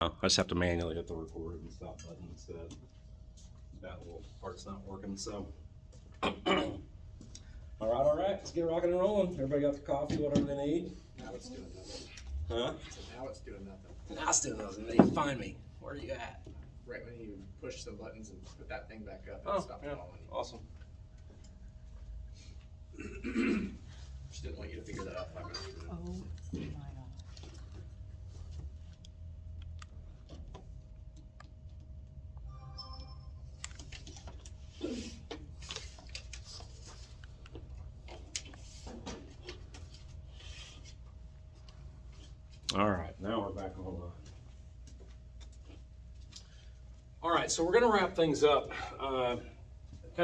I just have to manually hit the record and stop button instead. That little part's not working, so. All right, let's get rocking and rolling. Everybody got their coffee, whatever they need? Now it's doing nothing. Huh? So now it's doing nothing. Now it's doing nothing. They find me. Where are you at? Right when you push the buttons and put that thing back up, Oh, it stopped yeah, following you. awesome. Just didn't want you to figure that out 5 minutes ago. Oh my gosh. All right, now we're back online. All right, so we're going to wrap things up. Kind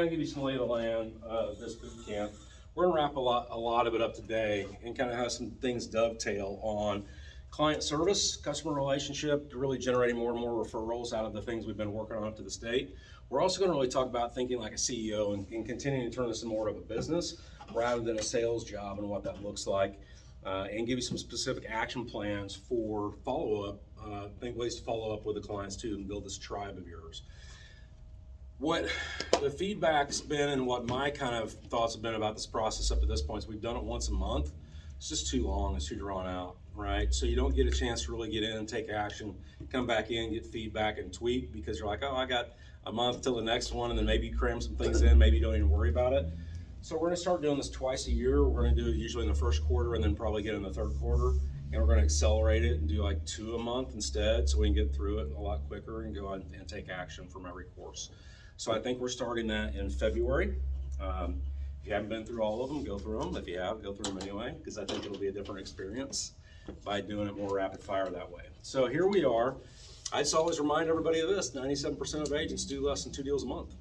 of give you some lay of the land, this boot camp. We're going to wrap a lot of it up today and kind of have some things dovetail on client service, customer relationship, really generating more and more referrals out of the things we've been working on up to this date. We're also going to really talk about thinking like a CEO and continuing to turn this into more of a business rather than a sales job and what that looks like. And give you some specific action plans for follow-up, think ways to follow up with the clients too and build this tribe of yours. What the feedback's been and what my kind of thoughts have been about this process up to this point is we've done it once a month. It's just too long, it's too drawn out, right? So you don't get a chance to really get in and take action, come back in, get feedback and tweak because you're like, oh, I got a month till the next one, and then maybe you cram some things in, maybe you don't even worry about it. So we're gonna start doing this twice a year. We're gonna do it usually in the first quarter and then probably get in the third quarter. And we're gonna accelerate it and do like 2 a month instead so we can get through it a lot quicker and go on and take action from every course. So I think we're starting that in February. If you haven't been through all of them, go through them. If you have, go through them anyway, because I think it'll be a different experience by doing it more rapid fire that way. So here we are. I just always remind everybody of this, 97% of agents do less than 2 deals a month.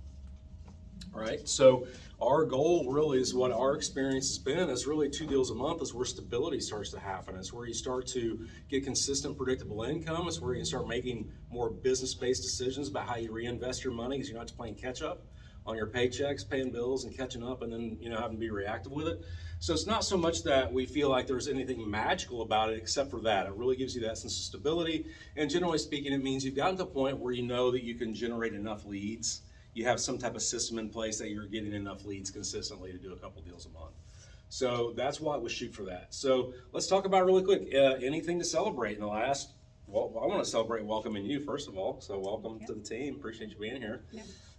All right, so our goal really is what our experience has been is really 2 deals a month is where stability starts to happen. It's where you start to get consistent, predictable income. It's where you can start making more business-based decisions about how you reinvest your money because you're not just playing catch up on your paychecks, paying bills and catching up and then having to be reactive with it. So it's not so much that we feel like there's anything magical about it except for that. It really gives you that sense of stability. And generally speaking, it means you've gotten to the point where you know that you can generate enough leads. You have some type of system in place that you're getting enough leads consistently to do a couple deals a month. So that's why we shoot for that. So let's talk about really quick, anything to celebrate in the last, well, I want to celebrate welcoming you first of all. So welcome to the team, appreciate you being here.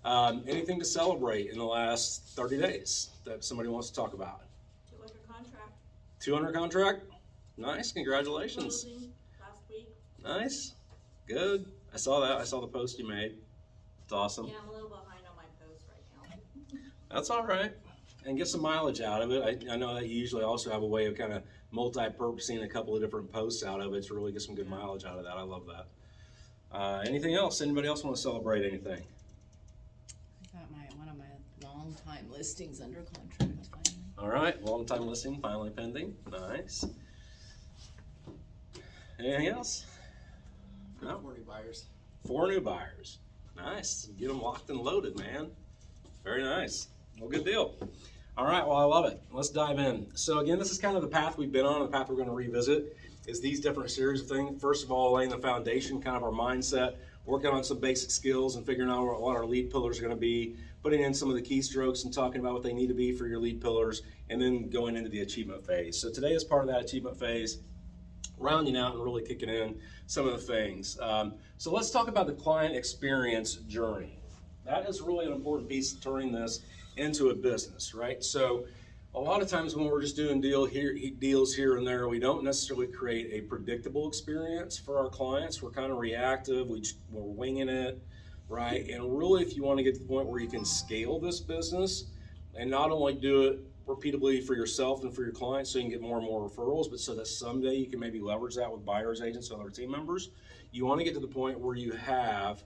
Anything to celebrate in the last 30 days that somebody wants to talk about? 200 contract. 200 contract, nice, congratulations. Closing last week. Nice, good, I saw that, I saw the post you made. It's awesome. Yeah, I'm a little behind on my post right now. That's all right. And get some mileage out of it. I know that you usually also have a way of kind of multi-purposing a couple of different posts out of it to really get some good mileage out of that. I love that. Anything else? Anybody else want to celebrate anything? I got one of my long time listings under contract finally. All right, long time listing, finally pending. Nice. Anything else? No? 4 new buyers. 4 new buyers. Nice. Get them locked and loaded, man. Very nice. Well, good deal. All right, well, I love it. Let's dive in. So again, this is kind of the path we've been on, the path we're going to revisit is these different series of things. First of all, laying the foundation, kind of our mindset, working on some basic skills and figuring out what our lead pillars are going to be, putting in some of the keystrokes and talking about what they need to be for your lead pillars, and then going into the achievement phase. So today is part of that achievement phase, rounding out and really kicking in some of the things. So let's talk about the client experience journey. That is really an important piece of turning this into a business, right? So a lot of times when we're just doing deals here and there, we don't necessarily create a predictable experience for our clients. We're kind of reactive, we're winging it, right? And really, if you want to get to the point where you can scale this business and not only do it repeatably for yourself and for your clients so you can get more and more referrals, but so that someday you can maybe leverage that with buyers, agents, and other team members, you want to get to the point where you have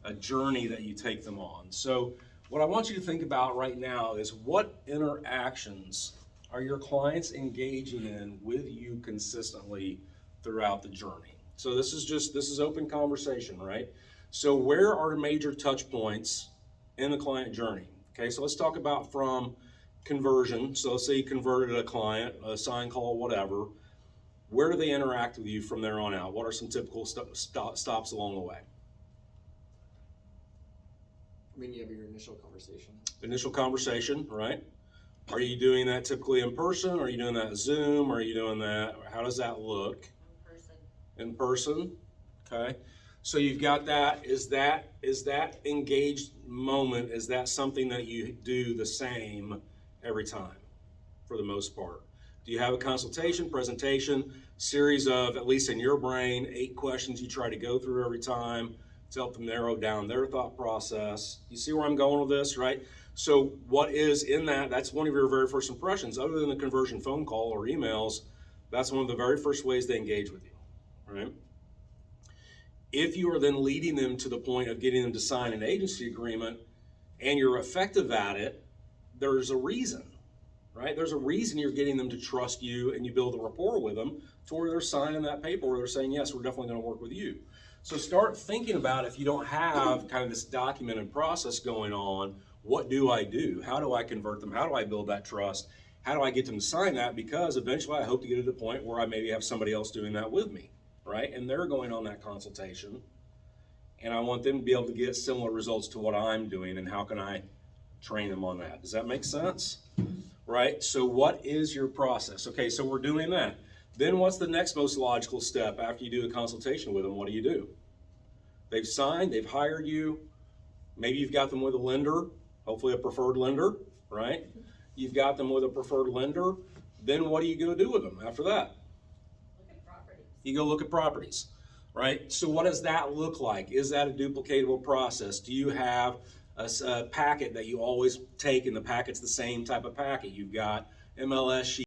a journey that you take them on. So what I want you to think about right now is what interactions are your clients engaging in with you consistently throughout the journey? So this is open conversation, right? So where are major touch points in the client journey? Okay, so let's talk about from conversion. So let's say you converted a client, a sign call, whatever. Where do they interact with you from there on out? What are some typical stops along the way? I mean, you have your initial conversation. Initial conversation, right? Are you doing that typically in person? Are you doing that Zoom? Are you doing that? How does that look? In person. In person, okay. So you've got that. Is that engaged moment? Is that something that you do the same every time, for the most part? Do you have a consultation, presentation, series of, at least in your brain, 8 questions you try to go through every time to help them narrow down their thought process? You see where I'm going with this, right? So what is in that? That's one of your very first impressions. Other than the conversion phone call or emails, that's one of the very first ways they engage with you, right? If you are then leading them to the point of getting them to sign an agency agreement and you're effective at it, there's a reason, right? There's a reason you're getting them to trust you and you build a rapport with them to where they're signing that paper where they're saying, yes, we're definitely going to work with you. So start thinking about, if you don't have kind of this documented process going on, what do I do? How do I convert them? How do I build that trust? How do I get them to sign that? Because eventually I hope to get to the point where I maybe have somebody else doing that with me, right? And they're going on that consultation. And I want them to be able to get similar results to what I'm doing, and how can I train them on that? Does that make sense? Right? So what is your process? Okay, so we're doing that. Then what's the next most logical step after you do a consultation with them? What do? They've signed, they've hired you. Maybe you've got them with a lender, hopefully a preferred lender, right? You've got them with a preferred lender. Then what do you go do with them after that? Look at properties. You go look at properties, right? So what does that look like? Is that a duplicatable process? Do you have a packet that you always take, and the packet's the same type of packet? You've got MLS sheet